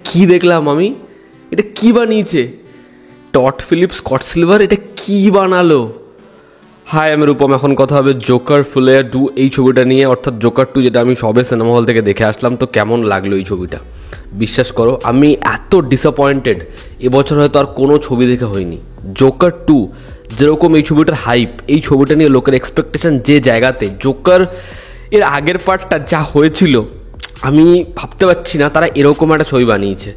কি দেখলাম আমি? এটা কি বানিয়েছে টড ফিলিপ স্কট সিলভার? এটা কি বানালো? হাই, আমি রূপম। এখন কথা হবে জোকার ফুলেয়ার 2 এই ছবিটা নিয়ে, অর্থাৎ জোকার 2, যেটা আমি সবে সিনেমা হল থেকে দেখে আসলাম। তো কেমন লাগলো এই ছবিটা? বিশ্বাস করো, আমি এত ডিসঅ্যাপয়েন্টেড এবছর হয়তো আর কোনো ছবি দেখে হয়নি। জোকার 2 যেরকম এই ছবিটার হাইপ, এই ছবিটা নিয়ে লোকের এক্সপেকটেশন যে জায়গাতে, জোকার এর আগের পার্টটা যা হয়েছিল, আমি ভাবতে পারছি না তারা এরকম একটা ছবি বানিয়েছে।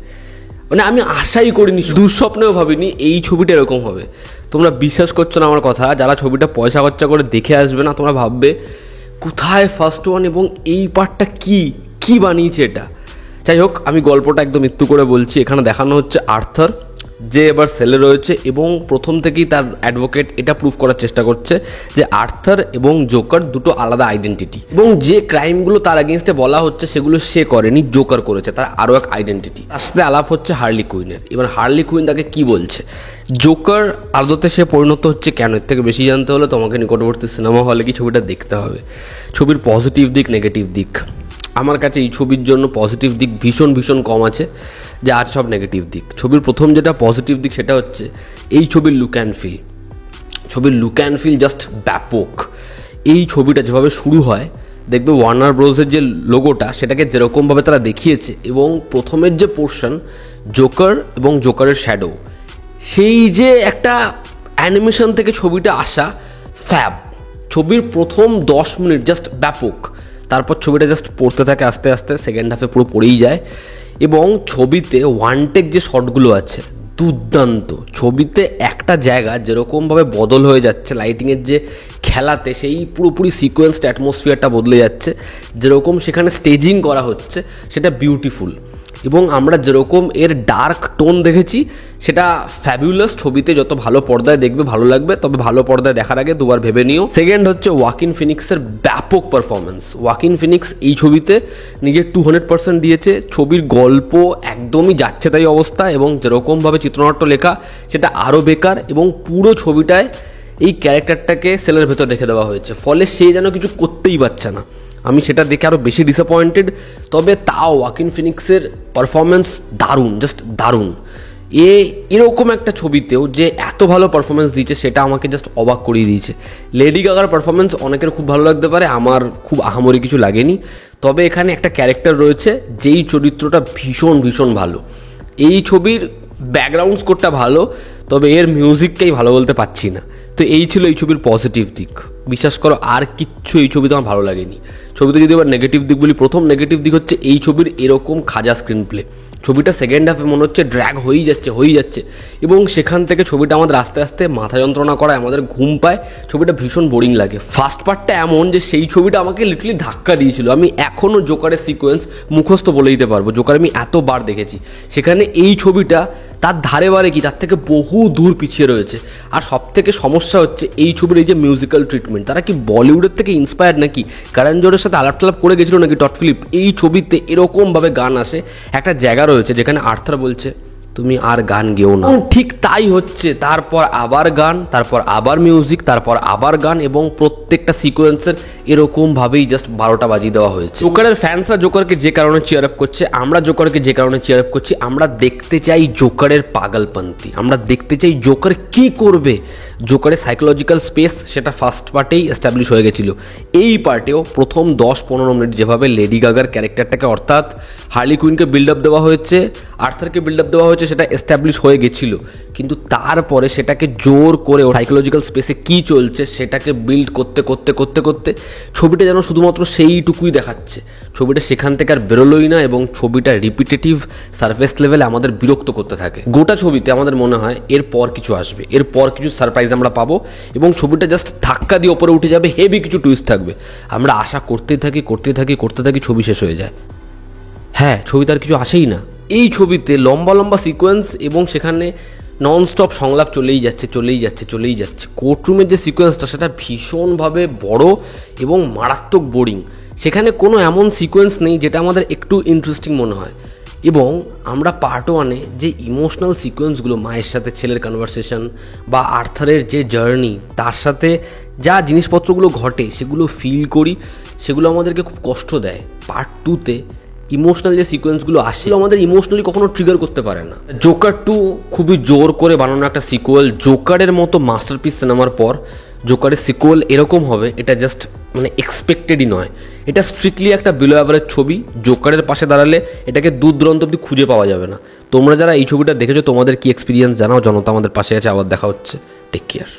মানে আমি আশাই করিনি, দুঃস্বপ্নেও ভাবিনি এই ছবিটা এরকম হবে। তোমরা বিশ্বাস করছো না আমার কথা। যারা ছবিটা পয়সা খরচা করে দেখে আসবে না, তোমরা ভাববে কোথায় ফার্স্ট ওয়ান এবং এই পার্টটা কি বানিয়েছে এটা। যাই হোক, আমি গল্পটা একদম একটু করে বলছি। এখানে দেখানো হচ্ছে আর্থার, যে এবার সেলে রয়েছে এবং প্রথম থেকেই তার অ্যাডভোকেট এটা প্রুভ করার চেষ্টা করছে যে আর্থার এবং জোকার দুটো আলাদা আইডেন্টিটি, এবং যে ক্রাইমগুলো তার এগেনস্টে বলা হচ্ছে সেগুলো সে করেনি, জোকার করেছে, তার আরও এক আইডেন্টিটি। তার সাথে আলাপ হচ্ছে হার্লি কুইনের। এবার হার্লি কুইন তাকে কি বলছে, জোকার আদতে সে পরিণত হচ্ছে কেন, এর থেকে বেশি জানতে হলে তোমাকে নিকটবর্তী সিনেমা হলে কি ছবিটা দেখতে হবে। ছবির পজিটিভ দিক, নেগেটিভ দিক, আমার কাছে এই ছবির জন্য পজিটিভ দিক ভীষণ কম আছে, যে আর সব নেগেটিভ দিক। ছবির প্রথম যেটা পজিটিভ দিক সেটা হচ্ছে এই ছবির লুক অ্যান্ড ফিল। ছবির লুক অ্যান্ড ফিল জাস্ট ব্যাপক। এই ছবিটা যেভাবে শুরু হয়, দেখবে ওয়ার্নার ব্রোসের যে লোগোটা, সেটাকে যেরকমভাবে তারা দেখিয়েছে, এবং প্রথমের যে পোর্শন জোকার এবং জোকারের শ্যাডো, সেই যে একটা অ্যানিমেশন থেকে ছবিটা আসা, ফ্যাব। ছবির প্রথম 10 মিনিট জাস্ট ব্যাপক। তারপর ছবিটা জাস্ট পড়তে থাকে আস্তে আস্তে, সেকেন্ড হাফে পুরো পড়েই যায়। এবং ছবিতে ওয়ান টেক যে শটগুলো আছে দুর্দান্ত। ছবিতে একটা জায়গা যেরকমভাবে বদল হয়ে যাচ্ছে লাইটিংয়ের যে খেলাতে, সেই পুরোপুরি সিকোয়েন্সড অ্যাটমসফিয়ারটা বদলে যাচ্ছে। যেরকম সেখানে স্টেজিং করা হচ্ছে সেটা বিউটিফুল, এবং আমরা যেরকম এর ডার্ক টোন দেখেছি সেটা ফ্যাবুলাস। ছবিতে যত ভালো পর্দায় দেখবে ভালো লাগবে, তবে ভালো পর্দায় দেখার আগে দুবার ভেবে নিও। সেকেন্ড হচ্ছে ওয়াকিন ফিনিক্সের ব্যাপক পারফরমেন্স। ওয়াকিন ফিনিক্স এই ছবিতে নিজের 200% দিয়েছে। ছবির গল্প একদমই যাচ্ছে তাই অবস্থা, এবং যেরকমভাবে চিত্রনাট্য লেখা সেটা আরও বেকার, এবং পুরো ছবিটায় এই ক্যারেক্টারটাকে সেলের ভেতর রেখে দেওয়া হয়েছে, ফলে সে যেন কিছু করতেই পারছে না। আমি সেটা দেখে আরও বেশি ডিসঅ্যাপয়েন্টেড। তবে তাও ওয়াকিন ফিনিক্সের পারফরমেন্স দারুণ, জাস্ট দারুণ। এরকম একটা ছবিতেও যে এত ভালো পারফরমেন্স দিয়েছে সেটা আমাকে জাস্ট অবাক করিয়ে দিয়েছে। লেডি গাগার পারফরমেন্স অনেকের খুব ভালো লাগতে পারে, আমার খুব আহামরি কিছু লাগেনি। তবে এখানে একটা ক্যারেক্টার রয়েছে যেই চরিত্রটা ভীষণ ভালো। এই ছবির ব্যাকগ্রাউন্ড স্কোরটা ভালো, তবে এর মিউজিকটাই ভালো বলতে পারছি না। তো এই ছিল এই ছবির পজিটিভ দিক। বিশ্বাস করো, আর কিচ্ছু এই ছবিতে আমার ভালো লাগেনি। ছবিতে যদি আবার নেগেটিভ দিক বলি, প্রথম নেগেটিভ দিক হচ্ছে এই ছবির এরকম খাজা স্ক্রিন প্লে। ছবিটা সেকেন্ড হাফে মনে হচ্ছে ড্র্যাগ হয়েই যাচ্ছে, এবং সেখান থেকে ছবিটা আমাদের আস্তে আস্তে মাথা যন্ত্রণা করায়, আমাদের ঘুম পায়, ছবিটা ভীষণ বোরিং লাগে। ফার্স্ট পার্টটা এমন যে সেই ছবিটা আমাকে লিটারালি ধাক্কা দিয়েছিল। আমি এখনও জোকারের সিকোয়েন্স মুখস্থ বলে দিতে পারবো, জোকার আমি এতবার দেখেছি। সেখানে এই ছবিটা তার ধারে বারে কি, তার থেকে বহু দূর পিছিয়ে রয়েছে। আর সব থেকে সমস্যা হচ্ছে এই ছবির এই যে মিউজিক্যাল ট্রিটমেন্ট, তারা কি বলিউডের থেকে ইন্সপায়ার্ড নাকি, কারণ জোরের সাথে আলাপ টালাপ করে গেছিল নাকি টড ফিলিপ? এই ছবিতে এরকমভাবে গান আসে, একটা জায়গা রয়েছে যেখানে আর্থার বলছে তুমি আর গান গেও না, ঠিক তাই হচ্ছে। তারপর আবার গান, তারপর আবার মিউজিক, তারপর আবার গান, এবং প্রত্যেকটা সিকোয়েন্সের এরকম ভাবেই জাস্ট 12টা বাজিয়ে দেওয়া হয়েছে। জোকারের ফ্যান্সরা জোকারকে যে কারণে চিয়ার আপ করছে, আমরা জোকারকে যে কারণে চিয়ার আপ করছি, আমরা দেখতে চাই জোকারের পাগলপন্থী। আমরা দেখতে চাই জোকার কি করবে। জোকারের সাইকোলজিক্যাল স্পেস সেটা ফার্স্ট পার্টেই এস্টাবলিশ হয়ে গেছিল। এই পার্টেও প্রথম 10-15 মিনিট যেভাবে লেডি গাগার ক্যারেক্টারটাকে, অর্থাৎ হার্লি কুইনকে বিল্ড আপ দেওয়া হয়েছে, আর্থারকে বিল্ড আপ দেওয়া হয়েছে, সেটা এস্টাবলিশ হয়ে গেছিল, কিন্তু তারপরে সেটাকে জোর করে সাইকোলজিক্যাল স্পেসে কি চলছে সেটাকে বিল্ড করতে ছবিটা যেন শুধুমাত্র সেইটুকুই দেখাচ্ছে। ছবিটা সেখান থেকে আর বেরোলোই না, এবং ছবিটা রিপিটেটিভ সারফেস লেভেলে আমাদের বিরক্ত করতে থাকে। গোটা ছবিতে আমাদের মনে হয় এরপর কিছু আসবে, এরপর কিছু সারপ্রাইজ আমরা পাবো, এবং ছবিটা জাস্ট ধাক্কা দিয়ে ওপরে উঠে যাবে, হেভি কিছু টুইস্ট থাকবে। আমরা আশা করতে থাকি, ছবি শেষ হয়ে যায়। হ্যাঁ, ছবিতে আর কিছু আসেই না। এই ছবিতে লম্বা সিকোয়েন্স, এবং সেখানে ননস্টপ সংলাপ চলেই যাচ্ছে। কোর্টরুমের যে সিকোয়েন্সটা সেটা ভীষণভাবে বড় এবং মারাত্মক বোরিং। সেখানে কোনো এমন সিকোয়েন্স নেই যেটা আমাদের একটু ইন্টারেস্টিং মনে হয়। এবং আমরা পার্ট 1-এ যে ইমোশনাল সিকোয়েন্সগুলো, মায়ের সাথে ছেলের কনভারসেশন বা আর্থারের যে জার্নি, তার সাথে যা জিনিসপত্রগুলো ঘটে সেগুলো ফিল করি, সেগুলো আমাদেরকে খুব কষ্ট দেয়। পার্ট 2-তে ইমোশনাল যে সিকোয়েন্সগুলো আসলে আমাদের ইমোশনালি কখনো ট্রিগার করতে পারে না। জোকার 2 খুবই জোর করে বানানো একটা সিকুয়েল। জোকারের মতো মাস্টারপিস সিনেমার পর জোকারের সিকুয়েল এরকম হবে, এটা জাস্ট মানে এক্সপেক্টেডই নয়। এটা স্ট্রিক্টলি একটা বিলো অ্যাভারেজ ছবি। জোকারের পাশে দাঁড়ালে এটাকে দূর দূরান্ত অব্দি খুঁজে পাওয়া যাবে না। তোমরা যারা এই ছবিটা দেখেছো তোমাদের কি এক্সপিরিয়েন্স জানাও। জনতা আমাদের পাশে আছে, আবার দেখা হচ্ছে। Take care.